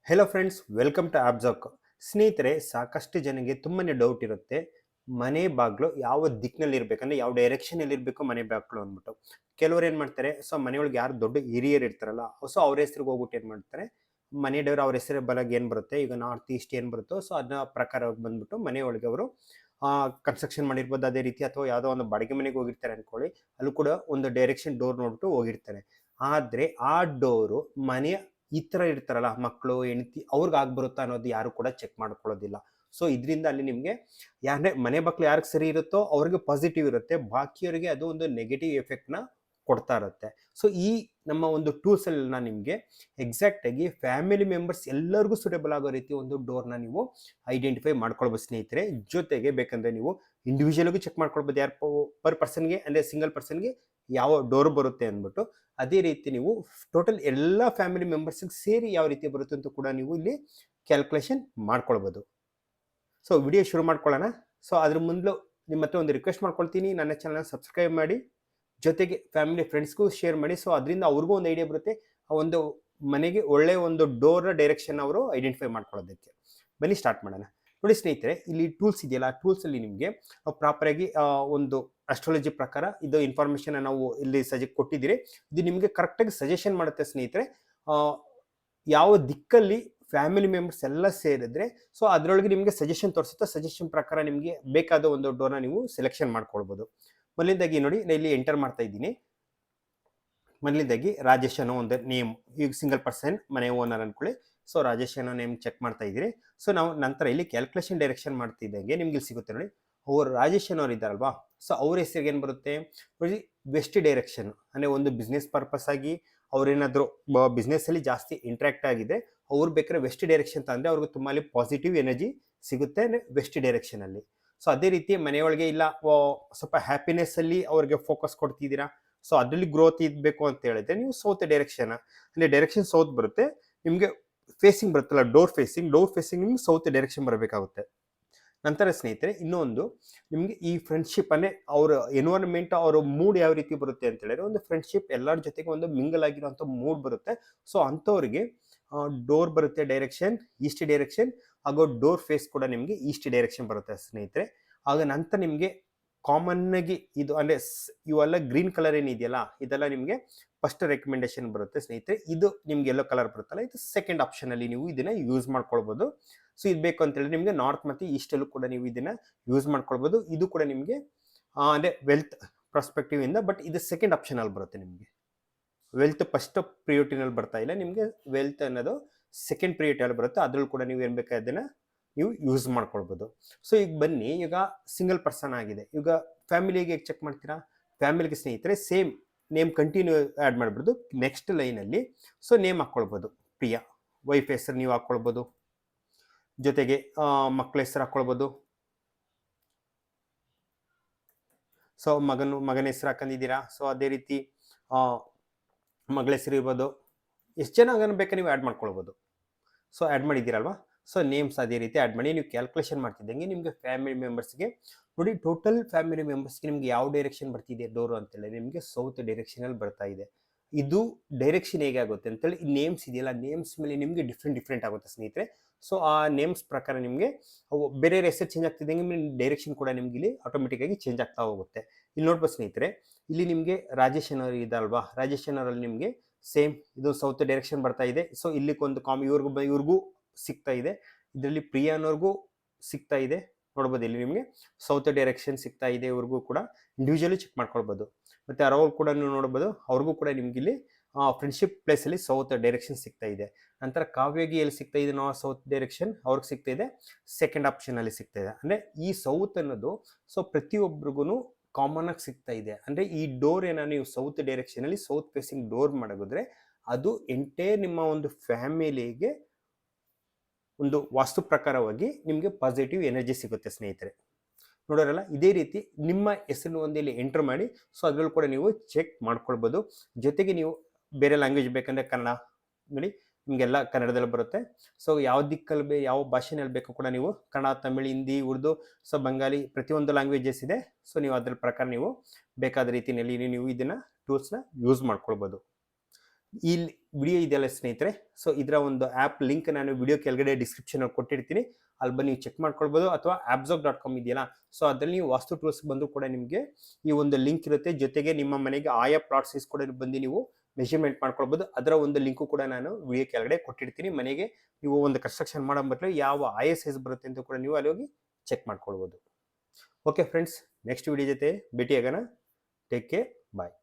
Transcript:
Hello friends, welcome to ಆಬ್ಜಾಕ್. ಸ್ನೇಹಿತರೆ, ಸಾಕಷ್ಟು ಜನಗೆ ತುಂಬಾನೇ ಡೌಟ್ ಇರುತ್ತೆ. ಮನೆ ಬಾಗ್ಲು ಯಾವ ದಿಕ್ಕಿನಲ್ಲಿ ಇರ್ಬೇಕಂದ್ರೆ ಯಾವ ಡೈರೆಕ್ಷನ್ ಅಲ್ಲಿ ಇರಬೇಕು ಮನೆ ಬಾಗ್ಲು ಅಂದ್ಬಿಟ್ಟು. ಕೆಲವ್ರು ಏನ್ ಮಾಡ್ತಾರೆ, ಸೊ ಮನೆಯೊಳಗೆ ಯಾರು ದೊಡ್ಡ ಹಿರಿಯರು ಇರ್ತಾರಲ್ಲ, ಸೊ ಅವ್ರ ಹೆಸರಿಗೆ ಹೋಗ್ಬಿಟ್ಟು ಏನ್ ಮಾಡ್ತಾರೆ, ಮನೆ ದೇವ್ರು ಅವ್ರ ಹೆಸರು ಬಲಗೆ ಏನ್ ಬರುತ್ತೆ, ಈಗ ನಾರ್ತ್ ಈಸ್ಟ್ ಏನ್ ಬರುತ್ತೋ ಸೊ ಅದನ್ನ ಪ್ರಕಾರ ಬಂದ್ಬಿಟ್ಟು ಮನೆಯೊಳಗೆ ಅವರು ಕನ್ಸ್ಟ್ರಕ್ಷನ್ ಮಾಡಿರ್ಬೋದು. ಅದೇ ರೀತಿ ಅಥವಾ ಯಾವುದೋ ಒಂದು ಬಾಡಿಗೆ ಮನೆಗೆ ಹೋಗಿರ್ತಾರೆ ಅನ್ಕೊಳ್ಳಿ, ಅಲ್ಲೂ ಕೂಡ ಒಂದು ಡೈರೆಕ್ಷನ್ ಡೋರ್ ನೋಡ್ಬಿಟ್ಟು ಹೋಗಿರ್ತಾರೆ. ಆದ್ರೆ ಆ ಡೋರು ಮನೆಯ ಈ ತರ ಇರ್ತಾರಲ್ಲ, ಮಕ್ಕಳು ಹೆಂಡತಿ ಅವ್ರಿಗೆ ಆಗ್ಬರುತ್ತಾ ಅನ್ನೋದು ಯಾರು ಕೂಡ ಚೆಕ್ ಮಾಡ್ಕೊಳ್ಳೋದಿಲ್ಲ. ಸೊ ಇದರಿಂದ ಅಲ್ಲಿ ನಿಮ್ಗೆ ಯಾರೇ ಮನೆ ಮಕ್ಳು ಯಾರಿಗೆ ಸರಿ ಇರುತ್ತೋ ಅವ್ರಿಗೆ ಪಾಸಿಟಿವ್ ಇರುತ್ತೆ, ಬಾಕಿಯವರಿಗೆ ಅದು ಒಂದು ನೆಗೆಟಿವ್ ಎಫೆಕ್ಟ್ ನ ಕೊಡ್ತಾ ಇರುತ್ತೆ. ಸೊ ಈ ನಮ್ಮ ಒಂದು ಟೂಲ್ಸ್ ಎಲ್ಲ ನಿಮ್ಗೆ ಎಕ್ಸಾಕ್ಟ್ ಆಗಿ ಫ್ಯಾಮಿಲಿ ಮೆಂಬರ್ಸ್ ಎಲ್ಲರಿಗೂ ಸುಟೇಬಲ್ ಆಗೋ ರೀತಿ ಒಂದು ಡೋರ್ನ ನೀವು ಐಡೆಂಟಿಫೈ ಮಾಡ್ಕೊಳ್ಬೋದು ಸ್ನೇಹಿತರೆ. ಜೊತೆಗೆ ಬೇಕಂದ್ರೆ ನೀವು ಇಂಡಿವಿಜುವಲ್ಗೂ ಚೆಕ್ ಮಾಡ್ಕೊಳ್ಬೋದು, ಯಾರು ಪರ್ ಪರ್ಸನ್ಗೆ ಅಂದ್ರೆ ಸಿಂಗಲ್ ಪರ್ಸನ್ಗೆ ಯಾವ ಡೋರ್ ಬರುತ್ತೆ ಅಂದ್ಬಿಟ್ಟು. ಅದೇ ರೀತಿ ನೀವು ಟೋಟಲ್ ಎಲ್ಲ ಫ್ಯಾಮಿಲಿ ಮೆಂಬರ್ಸ್ಗೆ ಸೇರಿ ಯಾವ ರೀತಿ ಬರುತ್ತೆ ಅಂತ ಕೂಡ ನೀವು ಇಲ್ಲಿ ಕ್ಯಾಲ್ಕುಲೇಷನ್ ಮಾಡ್ಕೊಳ್ಬೋದು. ಸೊ ವಿಡಿಯೋ ಶುರು ಮಾಡ್ಕೊಳ್ಳೋಣ. ಸೊ ಅದ್ರ ಮುಂದೆ ನಿಮ್ಮ ಹತ್ರ ಒಂದು ರಿಕ್ವೆಸ್ಟ್ ಮಾಡ್ಕೊಳ್ತೀನಿ, ನನ್ನ ಚಾನಲ್ನ ಸಬ್ಸ್ಕ್ರೈಬ್ ಮಾಡಿ, ಜೊತೆಗೆ ಫ್ಯಾಮಿಲಿ ಫ್ರೆಂಡ್ಸ್ಗೂ ಶೇರ್ ಮಾಡಿ. ಸೊ ಅದರಿಂದ ಅವ್ರಿಗೂ ಒಂದು ಐಡಿಯಾ ಬರುತ್ತೆ, ಆ ಒಂದು ಮನೆಗೆ ಒಳ್ಳೆ ಒಂದು ಡೋರ್ನ ಡೈರೆಕ್ಷನ್ ಅವರು ಐಡೆಂಟಿಫೈ ಮಾಡ್ಕೊಳ್ಳೋದಕ್ಕೆ. ಬನ್ನಿ ಸ್ಟಾರ್ಟ್ ಮಾಡೋಣ. ನೋಡಿ ಸ್ನೇಹಿತರೆ, ಇಲ್ಲಿ ಟೂಲ್ಸ್ ಇದೆಯಲ್ಲ, ಆ ಟೂಲ್ಸ್ ಅಲ್ಲಿ ನಿಮಗೆ ಪ್ರಾಪರ್ ಆಗಿ ಒಂದು ಅಸ್ಟ್ರಾಲಜಿ ಪ್ರಕಾರ ಇದು ಇನ್ಫಾರ್ಮೇಶನ್ ನಾವು ಇಲ್ಲಿ ಕೊಟ್ಟಿದ್ದೀರಿ. ಇದು ನಿಮಗೆ ಕರೆಕ್ಟ್ ಆಗಿ ಸಜೆಷನ್ ಮಾಡುತ್ತೆ ಸ್ನೇಹಿತರೆ. ಯಾವ ದಿಕ್ಕಲ್ಲಿ ಫ್ಯಾಮಿಲಿ ಮೆಂಬರ್ಸ್ ಎಲ್ಲ ಸೇರಿದ್ರೆ ಸೊ ಅದರೊಳಗೆ ನಿಮಗೆ ಸಜೆಷನ್ ತೋರಿಸುತ್ತೆ. ಸಜೆಷನ್ ಪ್ರಕಾರ ನಿಮಗೆ ಬೇಕಾದ ಒಂದು ಡೋರ್ನ ನೀವು ಸೆಲೆಕ್ಷನ್ ಮಾಡ್ಕೊಳ್ಬಹುದು. ಮೊದಲನೇದಾಗಿ ನೋಡಿ, ನಾನು ಇಲ್ಲಿ ಎಂಟರ್ ಮಾಡ್ತಾ ಇದ್ದೀನಿ. ಮೊದಲನೇದಾಗಿ ರಾಜೇಶ್ ಅನ್ನೋ ಒಂದು ನೇಮ್, ಈಗ ಸಿಂಗಲ್ ಪರ್ಸನ್ ಮನೆ ಓನರ್ ಅನ್ಕೊಳ್ಳಿ. ಸೊ ರಾಜೇಶ್ ಅನ್ನೋ ನೇಮ್ ಚೆಕ್ ಮಾಡ್ತಾ ಇದ್ದೀರಿ. ಸೊ ನಾವು ನಂತರ ಇಲ್ಲಿ ಕ್ಯಾಲ್ಕುಲೇಷನ್ ಡೈರೆಕ್ಷನ್ ಮಾಡ್ತಿದ್ದಂಗೆ ನಿಮ್ಗೆ ಇಲ್ಲಿ ಸಿಗುತ್ತೆ ನೋಡಿ, ಅವರು ರಾಜೇಶ್ ಅನ್ನೋರು ಇದ್ದಾರಲ್ವಾ, ಸೊ ಅವ್ರ ಹೆಸರಿಗೆ ಏನು ಬರುತ್ತೆ ನೋಡಿ, ವೆಸ್ಟ್ ಡೈರೆಕ್ಷನ್. ಅಂದರೆ ಒಂದು ಬಿಸ್ನೆಸ್ ಪರ್ಪಸ್ ಆಗಿ ಅವ್ರೇನಾದರೂ ಬಿಸ್ನೆಸ್ ಅಲ್ಲಿ ಜಾಸ್ತಿ ಇಂಟ್ರಾಕ್ಟ್ ಆಗಿದೆ, ಅವ್ರು ಬೇಕಾದ್ರೆ ವೆಸ್ಟ್ ಡೈರೆಕ್ಷನ್ ತಂದ್ರೆ ಅವ್ರಿಗೆ ತುಂಬಾ ಪಾಸಿಟಿವ್ ಎನರ್ಜಿ ಸಿಗುತ್ತೆ ವೆಸ್ಟ್ ಡೈರೆಕ್ಷನ್ ಅಲ್ಲಿ. ಸೊ ಅದೇ ರೀತಿ ಮನೆಯೊಳಗೆ ಇಲ್ಲ ಸ್ವಲ್ಪ ಹ್ಯಾಪಿನೆಸ್ ಅಲ್ಲಿ ಅವ್ರಿಗೆ ಫೋಕಸ್ ಕೊಡ್ತಿದ್ದೀರಾ, ಸೊ ಅದರಲ್ಲಿ ಗ್ರೋತ್ ಇದ್ಬೇಕು ಅಂತ ಹೇಳಿದ್ರೆ ನೀವು ಸೌತ್ ಡೈರೆಕ್ಷನ್ ಅಂದ್ರೆ ಡೈರೆಕ್ಷನ್ ಸೌತ್ ಬರುತ್ತೆ ನಿಮ್ಗೆ. ಫೇಸಿಂಗ್ ಬರುತ್ತಲ್ಲ, ಡೋರ್ ಫೇಸಿಂಗ್ ನಿಮ್ಗೆ ಸೌತ್ ಡೈರೆಕ್ಷನ್ ಬರಬೇಕಾಗುತ್ತೆ. ನಂತರ ಸ್ನೇಹಿತರೆ, ಇನ್ನೊಂದು ನಿಮ್ಗೆ ಈ ಫ್ರೆಂಡ್ಶಿಪ್ ಅಂದ್ರೆ ಅವ್ರ ಎನ್ವೈರನ್ಮೆಂಟ್, ಅವ್ರ ಮೂಡ್ ಯಾವ ರೀತಿ ಬರುತ್ತೆ ಅಂತ ಹೇಳಿದ್ರೆ ಒಂದು ಫ್ರೆಂಡ್ಶಿಪ್ ಎಲ್ಲರ ಜೊತೆಗೆ ಒಂದು ಮಿಂಗಲ್ ಆಗಿರುವಂತ ಮೂಡ್ ಬರುತ್ತೆ. ಸೊ ಅಂಥವ್ರಿಗೆ ಡೋರ್ ಬರುತ್ತೆ ಡೈರೆಕ್ಷನ್ ಈಸ್ಟ್ ಡೈರೆಕ್ಷನ್, ಹಾಗೂ ಡೋರ್ ಫೇಸ್ ಕೂಡ ನಿಮ್ಗೆ ಈಸ್ಟ್ ಡೈರೆಕ್ಷನ್ ಬರುತ್ತೆ ಸ್ನೇಹಿತರೆ. ಆಗ ನಂತರ ನಿಮ್ಗೆ ಕಾಮನ್ ಆಗಿ ಇದು ಅಂದ್ರೆ ಇವೆಲ್ಲ ಗ್ರೀನ್ ಕಲರ್ ಏನಿದೆಯಲ್ಲ, ಇದೆಲ್ಲ ನಿಮ್ಗೆ ಫಸ್ಟ್ ರೆಕಮೆಂಡೇಶನ್ ಬರುತ್ತೆ ಸ್ನೇಹಿತರೆ. ಇದು ನಿಮ್ಗೆ ಎಲ್ಲೋ ಕಲರ್ ಬರುತ್ತಲ್ಲ, ಇದು ಸೆಕೆಂಡ್ ಆಪ್ಷನ್ ಅಲ್ಲಿ ನೀವು ಇದನ್ನ ಯೂಸ್ ಮಾಡ್ಕೊಳ್ಬಹುದು. ಸೊ ಇದು ಬೇಕು ಅಂತ ಹೇಳಿದ್ರೆ ನಿಮ್ಗೆ ನಾರ್ತ್ ಮತ್ತೆ ಈಸ್ಟ್ ಅಲ್ಲೂ ಕೂಡ ನೀವು ಇದನ್ನ ಯೂಸ್ ಮಾಡ್ಕೊಳ್ಬಹುದು. ಇದು ಕೂಡ ನಿಮ್ಗೆ ಅಂದ್ರೆ ವೆಲ್ತ್ ಪರ್ಸ್ಪೆಕ್ಟಿವ್ ಇಂದ, ಬಟ್ ಇದು ಸೆಕೆಂಡ್ ಆಪ್ಷನ್ ಅಲ್ಲಿ ಬರುತ್ತೆ. ನಿಮ್ಗೆ ವೆಲ್ತ್ ಫಸ್ಟ್ ಪ್ರಿಯೋರಿಟಿನಲ್ಲಿ ಬರ್ತಾ ಇಲ್ಲ, ನಿಮ್ಗೆ ವೆಲ್ತ್ ಅನ್ನೋದು ಸೆಕೆಂಡ್ ಪ್ರಿಯೋರಿಟಿ ಅಲ್ಲಿ ಬರುತ್ತೆ. ಅದ್ರಲ್ಲಿ ಕೂಡ ನೀವು ಏನ್ ಬೇಕಾದ್ರೆ ಅದನ್ನ ನೀವು ಯೂಸ್ ಮಾಡ್ಕೊಳ್ಬಹುದು. ಸೊ ಈಗ ಬನ್ನಿ, ಈಗ ಸಿಂಗಲ್ ಪರ್ಸನ್ ಆಗಿದೆ, ಈಗ ಫ್ಯಾಮಿಲಿಗೆ ಚೆಕ್ ಮಾಡ್ತೀರಾ. ಫ್ಯಾಮಿಲಿಗೆ ಸ್ನೇಹಿತರೆ ಸೇಮ್ ನೇಮ್ ಕಂಟಿನ್ಯೂ ಆಡ್ ಮಾಡ್ಬಿಡ್ದು ನೆಕ್ಸ್ಟ್ ಲೈನ್ ಅಲ್ಲಿ. ಸೊ ನೇಮ್ ಹಾಕೊಳ್ಬಹುದು, ಪ್ರಿಯಾ. ವೈಫ್ ಹೆಸರು ನೀವು ಹಾಕೊಳ್ಬಹುದು, ಜೊತೆಗೆ ಮಕ್ಕಳ ಹೆಸರು ಹಾಕೊಳ್ಬಹುದು. ಸೊ ಮಗನ ಹೆಸರು ಹಾಕೊಂಡಿದ್ದೀರಾ, ಸೊ ಅದೇ ರೀತಿ ಮಗಳ ಹೆಸರು ಇರ್ಬೋದು. ಎಷ್ಟು ಜನ ಬೇಕಾದ್ರೆ ನೀವು ಆ್ಯಡ್ ಮಾಡ್ಕೊಳ್ಬೋದು. ಸೊ ಆ್ಯಡ್ ಮಾಡಿದ್ದೀರಲ್ವಾ, ಸೊ ನೇಮ್ಸ್ ಅದೇ ರೀತಿ ಆ್ಯಡ್ ಮಾಡಿ ನೀವು ಕ್ಯಾಲ್ಕುಲೇಷನ್ ಮಾಡ್ತಿದ್ದಂಗೆ ನಿಮಗೆ ಫ್ಯಾಮಿಲಿ ಮೆಂಬರ್ಸ್ಗೆ ನೋಡಿ, ಟೋಟಲ್ ಫ್ಯಾಮಿಲಿ ಮೆಂಬರ್ಸ್ಗೆ ನಿಮ್ಗೆ ಯಾವ ಡೈರೆಕ್ಷನ್ ಬರ್ತಿದೆ ಡೋರು ಅಂತೇಳಿ ನಿಮಗೆ ಸೌತ್ ಡೈರೆಕ್ಷನಲ್ಲಿ ಬರ್ತಾ ಇದೆ. ಇದು ಡೈರೆಕ್ಷನ್ ಹೇಗೆ ಆಗುತ್ತೆ ಅಂತೇಳಿ ಈ ನೇಮ್ಸ್ ಇದೆಯಲ್ಲ, ನೇಮ್ಸ್ ಮೇಲೆ ನಿಮಗೆ ಡಿಫ್ರೆಂಟ್ ಆಗುತ್ತೆ ಸ್ನೇಹಿತರೆ. ಸೊ ಆ ನೇಮ್ಸ್ ಪ್ರಕಾರ ನಿಮಗೆ ಬೇರೆ ಹೆಸರು ಚೇಂಜ್ ಆಗ್ತಿದ್ದಂಗೆ ಡೈರೆಕ್ಷನ್ ಕೂಡ ನಿಮ್ಗೆ ಇಲ್ಲಿ ಆಟೋಮೆಟಿಕ್ ಆಗಿ ಚೇಂಜ್ ಆಗ್ತಾ ಹೋಗುತ್ತೆ. ಇಲ್ಲಿ ನೋಡ್ಬೋದು ಸ್ನೇಹಿತರೆ, ಇಲ್ಲಿ ನಿಮಗೆ ರಾಜೇಶ್ ಅನ್ನೋರು ಇದಲ್ವಾ, ರಾಜೇಶ್ ಅನ್ನೋರಲ್ಲಿ ನಿಮಗೆ ಸೇಮ್ ಇದು ಸೌತ್ ಡೈರೆಕ್ಷನ್ ಬರ್ತಾ ಇದೆ. ಸೊ ಇಲ್ಲಿಗೊಂದು ಇವ್ರಿಗೂ ಸಿಗ್ತಾ ಇದೆ, ಇದರಲ್ಲಿ ಪ್ರಿಯಾ ಅನ್ನೋರ್ಗೂ ಸಿಗ್ತಾ ಇದೆ. ನೋಡ್ಬೋದು ಇಲ್ಲಿ ನಿಮಗೆ ಸೌತ್ ಡೈರೆಕ್ಷನ್ ಸಿಗ್ತಾ ಇದೆ, ಇವ್ರಿಗೂ ಕೂಡ ಇಂಡಿವಿಜುವಲಿ ಚೆಕ್ ಮಾಡ್ಕೊಳ್ಬೋದು. ಮತ್ತೆ ಅವ್ರು ಕೂಡ ನೀವು ನೋಡ್ಬೋದು, ಅವ್ರಿಗೂ ಕೂಡ ನಿಮ್ಗೆ ಇಲ್ಲಿ ಫ್ರೆಂಡ್ಶಿಪ್ ಪ್ಲೇಸ್ ಅಲ್ಲಿ ಸೌತ್ ಡೈರೆಕ್ಷನ್ ಸಿಗ್ತಾ ಇದೆ. ನಂತರ ಕಾವ್ಯಗೆ ಎಲ್ಲಿ ಸಿಗ್ತಾ ಇದೆ ನಾವು ಸೌತ್ ಡೈರೆಕ್ಷನ್, ಅವ್ರಿಗೆ ಸಿಗ್ತಾ ಇದೆ ಸೆಕೆಂಡ್ ಆಪ್ಷನ್ ಅಲ್ಲಿ ಸಿಗ್ತಾ ಇದೆ. ಅಂದ್ರೆ ಈ ಸೌತ್ ಅನ್ನೋದು ಸೊ ಪ್ರತಿಯೊಬ್ಬರಿಗೂ ಕಾಮನ್ ಆಗಿ ಸಿಗ್ತಾ ಇದೆ. ಅಂದ್ರೆ ಈ ಡೋರ್ ಏನೋ ನೀವು ಸೌತ್ ಡೈರೆಕ್ಷನ್ ಅಲ್ಲಿ ಸೌತ್ ಫೇಸಿಂಗ್ ಡೋರ್ ಮಾಡಿದ್ರೆ ಅದು ಎಂಟೈರ್ ನಿಮ್ಮ ಒಂದು ಫ್ಯಾಮಿಲಿಗೆ ಒಂದು ವಾಸ್ತು ಪ್ರಕಾರವಾಗಿ ನಿಮಗೆ ಪಾಸಿಟಿವ್ ಎನರ್ಜಿ ಸಿಗುತ್ತೆ ಸ್ನೇಹಿತರೆ. ನೋಡೋರಲ್ಲ, ಇದೇ ರೀತಿ ನಿಮ್ಮ ಹೆಸರು ಒಂದು ಇಲ್ಲಿ ಎಂಟರ್ ಮಾಡಿ. ಸೊ ಅದ್ರಲ್ಲಿ ಕೂಡ ನೀವು ಚೆಕ್ ಮಾಡ್ಕೊಳ್ಬೋದು. ಜೊತೆಗೆ ನೀವು ಬೇರೆ ಲ್ಯಾಂಗ್ವೇಜ್ ಬೇಕಂದ್ರೆ ಕನ್ನಡ ನೋಡಿ, ನಿಮಗೆಲ್ಲ ಕನ್ನಡದಲ್ಲಿ ಬರುತ್ತೆ. ಸೊ ಯಾವ ದಿಕ್ಕಲ್ಲಿ ಯಾವ ಭಾಷೆನಲ್ಲಿ ಬೇಕು ಕೂಡ ನೀವು ಕನ್ನಡ, ತಮಿಳ್, ಹಿಂದಿ, ಉರ್ದು, ಸೊ ಬಂಗಾಲಿ ಪ್ರತಿಯೊಂದು ಲ್ಯಾಂಗ್ವೇಜಸ್ ಇದೆ. ಸೊ ನೀವು ಅದ್ರ ಪ್ರಕಾರ ನೀವು ಬೇಕಾದ ರೀತಿಯಲ್ಲಿ ನೀವು ಇದನ್ನ ಟೂಲ್ಸ್ನ ಯೂಸ್ ಮಾಡ್ಕೊಳ್ಬೋದು. ಇಲ್ಲಿ ವಿಡಿಯೋ ಇದೆಯಲ್ಲ ಸ್ನೇಹಿತರೆ, ಸೊ ಇದರ ಒಂದು ಆ್ಯಪ್ ಲಿಂಕ್ ನಾನು ವಿಡಿಯೋ ಕೆಳಗಡೆ ಡಿಸ್ಕ್ರಿಪ್ಷನಲ್ಲಿ ಕೊಟ್ಟಿರ್ತೀನಿ, ಅಲ್ಲಿ ಬಂದು ನೀವು ಚೆಕ್ ಮಾಡ್ಕೊಳ್ಬೋದು. ಅಥವಾ appzog.com ಇದೆಯಲ್ಲ, ಸೊ ಅದ್ರಲ್ಲಿ ನೀವು ವಾಸ್ತು ಟೂಲ್ಸ್ ಬಂದು ಕೂಡ ನಿಮಗೆ ಈ ಒಂದು ಲಿಂಕ್ ಇರುತ್ತೆ. ಜೊತೆಗೆ ನಿಮ್ಮ ಮನೆಗೆ ಆಯಾ ಪ್ಲಾಟ್ ಸೈಜ್ ಕೂಡ ಬಂದು ನೀವು ಮೆಷರ್ಮೆಂಟ್ ಮಾಡ್ಕೊಳ್ಬೋದು. ಅದರ ಒಂದು ಲಿಂಕು ಕೂಡ ನಾನು ವಿಡಿಯೋ ಕೆಳಗಡೆ ಕೊಟ್ಟಿರ್ತೀನಿ. ಮನೆಗೆ ನೀವು ಒಂದು ಕನ್ಸ್ಟ್ರಕ್ಷನ್ ಮಾಡೋ ಮೊದಲು ಯಾವ ಆಯಾ ಸೈಜ್ ಬರುತ್ತೆ ಅಂತ ಕೂಡ ನೀವು ಅಲ್ಲಿ ಹೋಗಿ ಚೆಕ್ ಮಾಡ್ಕೊಳ್ಬೋದು. ಓಕೆ ಫ್ರೆಂಡ್ಸ್, ನೆಕ್ಸ್ಟ್ ವಿಡಿಯೋ ಜೊತೆ ಭೇಟಿಯಾಗೋಣ. ಟೇಕ್ ಕೇರ್, ಬಾಯ್.